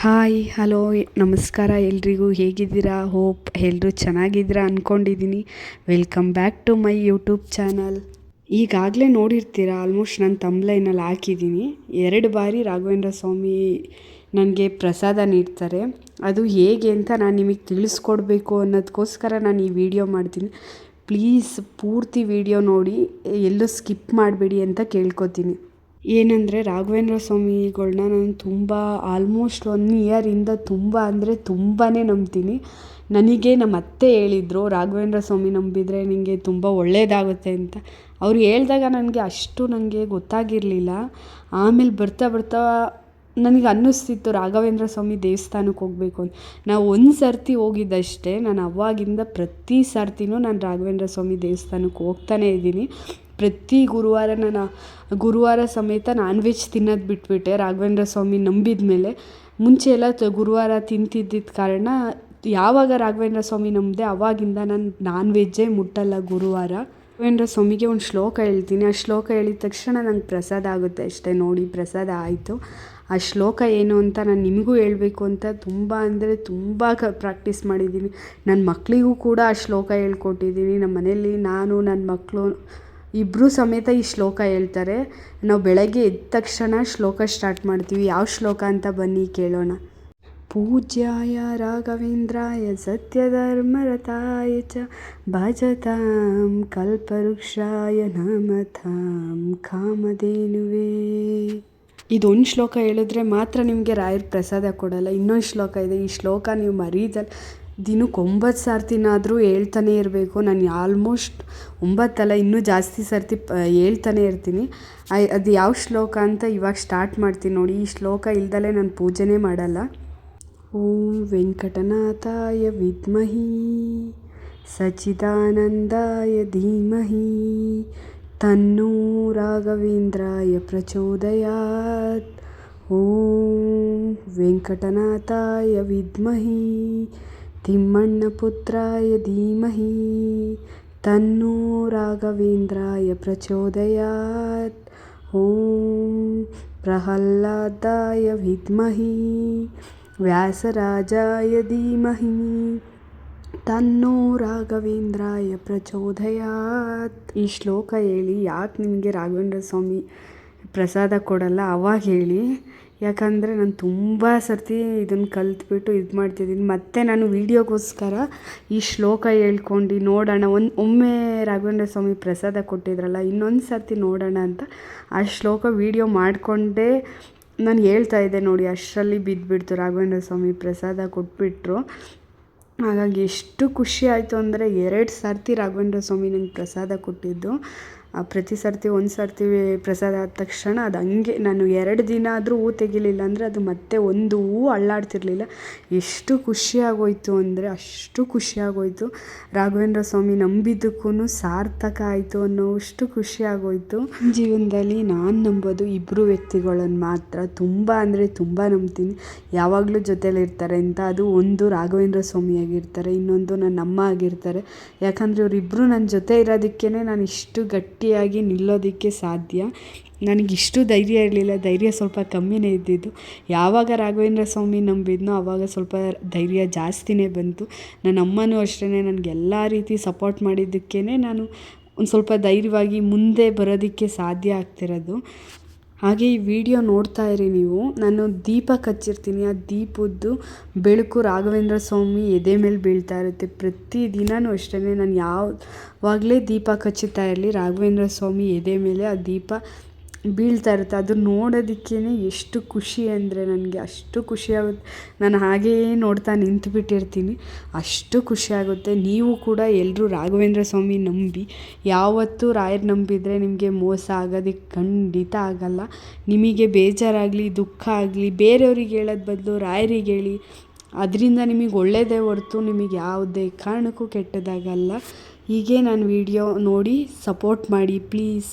Hi hello ನಮಸ್ಕಾರ ಎಲ್ರಿಗೂ. ಹೇಗಿದ್ದೀರಾ? ಹೋಪ್ ಎಲ್ಲರೂ ಚೆನ್ನಾಗಿದ್ದೀರಾ ಅಂದ್ಕೊಂಡಿದ್ದೀನಿ. Welcome back to my YouTube channel. ಈಗಾಗಲೇ ನೋಡಿರ್ತೀರ, ಆಲ್ಮೋಸ್ಟ್ ನಾನು ತಮ್ಲೈನಲ್ಲಿ ಹಾಕಿದ್ದೀನಿ. 2 ಬಾರಿ ರಾಘವೇಂದ್ರ ಸ್ವಾಮಿ ನನಗೆ ಪ್ರಸಾದ ನೀಡ್ತಾರೆ. ಅದು ಹೇಗೆ ಅಂತ ನಾನು ನಿಮಗೆ ತಿಳಿಸ್ಕೊಡ್ಬೇಕು ಅನ್ನೋದಕ್ಕೋಸ್ಕರ ನಾನು ಈ ವಿಡಿಯೋ ಮಾಡ್ತೀನಿ. ಪ್ಲೀಸ್ ಪೂರ್ತಿ ವಿಡಿಯೋ ನೋಡಿ, ಎಲ್ಲೂ ಸ್ಕಿಪ್ ಮಾಡಬೇಡಿ ಅಂತ ಕೇಳ್ಕೊತೀನಿ. ಏನಂದರೆ, ರಾಘವೇಂದ್ರ ಸ್ವಾಮಿಗಳನ್ನ ನಾನು ತುಂಬ ಆಲ್ಮೋಸ್ಟ್ 1 ಇಯರಿಂದ ತುಂಬ ಅಂದರೆ ತುಂಬಾ ನಂಬ್ತೀನಿ. ನನಗೆ ನಮ್ಮ ಅತ್ತೆ ಹೇಳಿದರು, ರಾಘವೇಂದ್ರ ಸ್ವಾಮಿ ನಂಬಿದರೆ ನಿನಗೆ ತುಂಬ ಒಳ್ಳೆಯದಾಗುತ್ತೆ ಅಂತ. ಅವ್ರು ಹೇಳಿದಾಗ ನನಗೆ ಗೊತ್ತಾಗಿರಲಿಲ್ಲ. ಆಮೇಲೆ ಬರ್ತಾ ಬರ್ತಾ ನನಗೆ ಅನ್ನಿಸ್ತಿತ್ತು ರಾಘವೇಂದ್ರ ಸ್ವಾಮಿ ದೇವಸ್ಥಾನಕ್ಕೆ ಹೋಗಬೇಕು ಅಂತ. ನಾವು ಒಂದು ಸರ್ತಿ ಹೋಗಿದ್ದಷ್ಟೇ. ನಾನು ಅವಾಗಿಂದ ಪ್ರತಿ ಸರ್ತಿನೂ ನಾನು ರಾಘವೇಂದ್ರ ಸ್ವಾಮಿ ದೇವಸ್ಥಾನಕ್ಕೆ ಹೋಗ್ತಾನೇ ಇದ್ದೀನಿ. ಪ್ರತಿ ಗುರುವಾರ ಸಮೇತ ನಾನ್ ವೆಜ್ ತಿನ್ನೋದು ಬಿಟ್ಬಿಟ್ಟೆ ರಾಘವೇಂದ್ರ ಸ್ವಾಮಿ ನಂಬಿದ ಮೇಲೆ. ಮುಂಚೆ ಎಲ್ಲ ಗುರುವಾರ ತಿಂತಿದ್ದಿದ್ದ ಕಾರಣ ಯಾವಾಗ ರಾಘವೇಂದ್ರ ಸ್ವಾಮಿ ನಂಬಿದೆ ಆವಾಗಿಂದ ನಾನು ನಾನ್ ವೆಜ್ಜೇ ಮುಟ್ಟಲ್ಲ ಗುರುವಾರ. ರಾಘವೇಂದ್ರ ಸ್ವಾಮಿಗೆ ಒಂದು ಶ್ಲೋಕ ಹೇಳ್ತೀನಿ. ಆ ಶ್ಲೋಕ ಹೇಳಿದ ತಕ್ಷಣ ನಂಗೆ ಪ್ರಸಾದ ಆಗುತ್ತೆ ಅಷ್ಟೇ. ನೋಡಿ, ಪ್ರಸಾದ ಆಯಿತು. ಆ ಶ್ಲೋಕ ಏನು ಅಂತ ನಾನು ನಿಮಗೂ ಹೇಳಬೇಕು ಅಂತ ತುಂಬ ಅಂದರೆ ತುಂಬ ಪ್ರಾಕ್ಟೀಸ್ ಮಾಡಿದ್ದೀನಿ. ನನ್ನ ಮಕ್ಕಳಿಗೂ ಕೂಡ ಆ ಶ್ಲೋಕ ಹೇಳ್ಕೊಟ್ಟಿದ್ದೀನಿ. ನಮ್ಮ ಮನೆಯಲ್ಲಿ ನಾನು, ನನ್ನ ಮಕ್ಕಳು ಇಬ್ಬರೂ ಸಮೇತ ಈ ಶ್ಲೋಕ ಹೇಳ್ತಾರೆ. ನಾವು ಬೆಳಗ್ಗೆ ಎದ್ದ ತಕ್ಷಣ ಶ್ಲೋಕ ಸ್ಟಾರ್ಟ್ ಮಾಡ್ತೀವಿ. ಯಾವ ಶ್ಲೋಕ ಅಂತ ಬನ್ನಿ ಕೇಳೋಣ. ಪೂಜ್ಯಾಯ ರಾಘವೇಂದ್ರಾಯ ಸತ್ಯಧರ್ಮರತಾಯ ಚ ಭಜತಾಂ ಕಲ್ಪವೃಕ್ಷಾಯ ನಮತಾಂ ಕಾಮಧೇನುವೇ. ಇದೊಂದು ಶ್ಲೋಕ ಹೇಳಿದ್ರೆ ಮಾತ್ರ ನಿಮಗೆ ರಾಯರ ಪ್ರಸಾದ ಕೊಡಲ್ಲ. ಇನ್ನೊಂದು ಶ್ಲೋಕ ಇದೆ. ಈ ಶ್ಲೋಕ ನೀವು ಮರೀದಲ್ಲ, ದಿನಕ್ಕೆ 9 ಸರ್ತಿನಾದರೂ ಹೇಳ್ತಾನೆ ಇರಬೇಕು. ನಾನು ಆಲ್ಮೋಸ್ಟ್ 9 ಅಲ್ಲ, ಇನ್ನೂ ಜಾಸ್ತಿ ಸರ್ತಿ ಹೇಳ್ತಾನೆ ಇರ್ತೀನಿ. ಅದು ಯಾವ ಶ್ಲೋಕ ಅಂತ ಇವಾಗ ಸ್ಟಾರ್ಟ್ ಮಾಡ್ತೀನಿ ನೋಡಿ. ಈ ಶ್ಲೋಕ ಇಲ್ದಲೇ ನಾನು ಪೂಜೆನೇ ಮಾಡಲ್ಲ. ಓಂ ವೆಂಕಟನಾಥಾಯ ವಿದ್ಮಹಿ ಸಚ್ಚಿದಾನಂದಾಯ ಧೀಮಹಿ ತನ್ನೋ ರಾಘವೇಂದ್ರಾಯ ಪ್ರಚೋದಯಾತ್. ಓಂ ವೆಂಕಟನಾಥಾಯ ವಿದ್ಮಹಿ ತಿಮ್ಮಣ್ಣಪುತ್ರಾಯ ಧೀಮಹಿ ತನ್ನೋ ರಾಘವೇಂದ್ರಾಯ ಪ್ರಚೋದಯಾತ್. ಓಂ ಪ್ರಹ್ಲಾದಾಯ ವಿದ್ಮಹಿ ವ್ಯಾಸರಾಜಾಯ ಧೀಮಹಿ ತನ್ನೋ ರಾಘವೇಂದ್ರಾಯ ಪ್ರಚೋದಯಾತ್. ಈ ಶ್ಲೋಕ ಹೇಳಿ. ಯಾಕೆ ನಿಮಗೆ ರಾಘವೇಂದ್ರ ಸ್ವಾಮಿ ಪ್ರಸಾದ ಕೊಡಲ್ಲ ಅವಾಗ ಹೇಳಿ. ಯಾಕಂದರೆ ನಾನು ತುಂಬ ಸರ್ತಿ ಇದನ್ನು ಕಲ್ತ್ಬಿಟ್ಟು ಇದು ಮಾಡ್ತಿದ್ದೀನಿ. ಮತ್ತು ನಾನು ವೀಡಿಯೋಗೋಸ್ಕರ ಈ ಶ್ಲೋಕ ಹೇಳ್ಕೊಂಡು ನೋಡೋಣ, ಒಮ್ಮೆ ರಾಘವೇಂದ್ರ ಸ್ವಾಮಿ ಪ್ರಸಾದ ಕೊಟ್ಟಿದ್ರಲ್ಲ, ಇನ್ನೊಂದು ಸರ್ತಿ ನೋಡೋಣ ಅಂತ ಆ ಶ್ಲೋಕ ವೀಡಿಯೋ ಮಾಡಿಕೊಂಡೇ ನಾನು ಹೇಳ್ತಾಯಿದ್ದೆ ನೋಡಿ. ಅಷ್ಟರಲ್ಲಿ ಬಿದ್ದುಬಿಡ್ತು, ರಾಘವೇಂದ್ರ ಸ್ವಾಮಿ ಪ್ರಸಾದ ಕೊಟ್ಬಿಟ್ರು. ಹಾಗಾಗಿ ಎಷ್ಟು ಖುಷಿ ಆಯಿತು ಅಂದರೆ, 2 ಸರ್ತಿ ರಾಘವೇಂದ್ರ ಸ್ವಾಮಿ ನಂಗೆ ಪ್ರಸಾದ ಕೊಟ್ಟಿದ್ದು. ಪ್ರತಿ ಸರ್ತಿ ಒಂದು ಸರ್ತಿ ಪ್ರಸಾದ ಆದ ತಕ್ಷಣ ಅದು ಹಂಗೆ ನಾನು 2 ದಿನ ಆದರೂ ಹೂ ತೆಗಿಲಿಲ್ಲ ಅಂದರೆ ಅದು ಮತ್ತೆ ಒಂದು ಹೂ ಅಳ್ಳಾಡ್ತಿರ್ಲಿಲ್ಲ. ಎಷ್ಟು ಖುಷಿಯಾಗೋಯ್ತು ಅಂದರೆ ಅಷ್ಟು ಖುಷಿಯಾಗೋಯ್ತು. ರಾಘವೇಂದ್ರ ಸ್ವಾಮಿ ನಂಬಿದ್ದಕ್ಕೂ ಸಾರ್ಥಕ ಆಯಿತು ಅನ್ನೋಷ್ಟು ಖುಷಿಯಾಗೋಯ್ತು. ಜೀವನದಲ್ಲಿ ನಾನು ನಂಬೋದು ಇಬ್ಬರು ವ್ಯಕ್ತಿಗಳನ್ನು ಮಾತ್ರ. ತುಂಬ ಅಂದರೆ ತುಂಬ ನಂಬ್ತೀನಿ. ಯಾವಾಗಲೂ ಜೊತೆಲಿರ್ತಾರೆ ಅಂತ. ಅದು ಒಂದು ರಾಘವೇಂದ್ರ ಸ್ವಾಮಿ ಆಗಿರ್ತಾರೆ, ಇನ್ನೊಂದು ನನ್ನ ಅಮ್ಮ ಆಗಿರ್ತಾರೆ. ಯಾಕಂದರೆ ಇವರಿಬ್ಬರು ನನ್ನ ಜೊತೆ ಇರೋದಕ್ಕೇ ನಾನು ಇಷ್ಟು ಗಟ್ಟಿಯಾಗಿ ನಿಲ್ಲೋದಕ್ಕೆ ಸಾಧ್ಯ. ನನಗಿಷ್ಟು ಧೈರ್ಯ ಇರಲಿಲ್ಲ. ಧೈರ್ಯ ಸ್ವಲ್ಪ ಕಮ್ಮಿನೇ ಇದ್ದಿದ್ದು. ಯಾವಾಗ ರಾಘವೇಂದ್ರ ಸ್ವಾಮಿ ನಂಬಿದ್ನೋ ಆವಾಗ ಸ್ವಲ್ಪ ಧೈರ್ಯ ಜಾಸ್ತಿನೇ ಬಂತು. ನನ್ನ ಅಮ್ಮನೂ ಅಷ್ಟೇ ನನಗೆಲ್ಲ ರೀತಿ ಸಪೋರ್ಟ್ ಮಾಡಿದ್ದಕ್ಕೇ ನಾನು ಒಂದು ಸ್ವಲ್ಪ ಧೈರ್ಯವಾಗಿ ಮುಂದೆ ಬರೋದಕ್ಕೆ ಸಾಧ್ಯ ಆಗ್ತಿರೋದು. ಹಾಗೆ ಈ ವಿಡಿಯೋ ನೋಡ್ತಾ ಇರಿ ನೀವು. ನಾನು ದೀಪ ಹಚ್ಚಿರ್ತೀನಿ. ಆ ದೀಪದ್ದು ಬೆಳಕು ರಾಘವೇಂದ್ರ ಸ್ವಾಮಿ ಎದೆ ಮೇಲೆ ಬೀಳ್ತಾ ಇರುತ್ತೆ. ಪ್ರತಿದಿನವೂ ಅಷ್ಟೇ. ನಾನು ಯಾವಾಗಲೇ ದೀಪ ಹಚ್ಚುತ್ತಾ ಇರಲಿ, ರಾಘವೇಂದ್ರ ಸ್ವಾಮಿ ಎದೆ ಮೇಲೆ ಆ ದೀಪ ಬೀಳ್ತಾ ಇರುತ್ತೆ. ಅದು ನೋಡೋದಕ್ಕೇ ಎಷ್ಟು ಖುಷಿ ಅಂದರೆ ನನಗೆ ಅಷ್ಟು ಖುಷಿಯಾಗುತ್ತೆ. ನಾನು ಹಾಗೆಯೇ ನೋಡ್ತಾ ನಿಂತುಬಿಟ್ಟಿರ್ತೀನಿ, ಅಷ್ಟು ಖುಷಿಯಾಗುತ್ತೆ. ನೀವು ಕೂಡ ಎಲ್ಲರೂ ರಾಘವೇಂದ್ರ ಸ್ವಾಮಿ ನಂಬಿ. ಯಾವತ್ತೂ ರಾಯರು ನಂಬಿದರೆ ನಿಮಗೆ ಮೋಸ ಆಗೋದಕ್ಕೆ ಖಂಡಿತ ಆಗಲ್ಲ. ನಿಮಗೆ ಬೇಜಾರಾಗಲಿ, ದುಃಖ ಆಗಲಿ, ಬೇರೆಯವ್ರಿಗೆ ಹೇಳೋದು ಬದಲು ರಾಯರಿಗೆ ಹೇಳಿ. ಅದರಿಂದ ನಿಮಗೆ ಒಳ್ಳೆಯದೇ ಹೊರತು ನಿಮಗೆ ಯಾವುದೇ ಕಾರಣಕ್ಕೂ ಕೆಟ್ಟದಾಗಲ್ಲ. ಹೀಗೆ ನಾನು ವಿಡಿಯೋ ನೋಡಿ ಸಪೋರ್ಟ್ ಮಾಡಿ ಪ್ಲೀಸ್.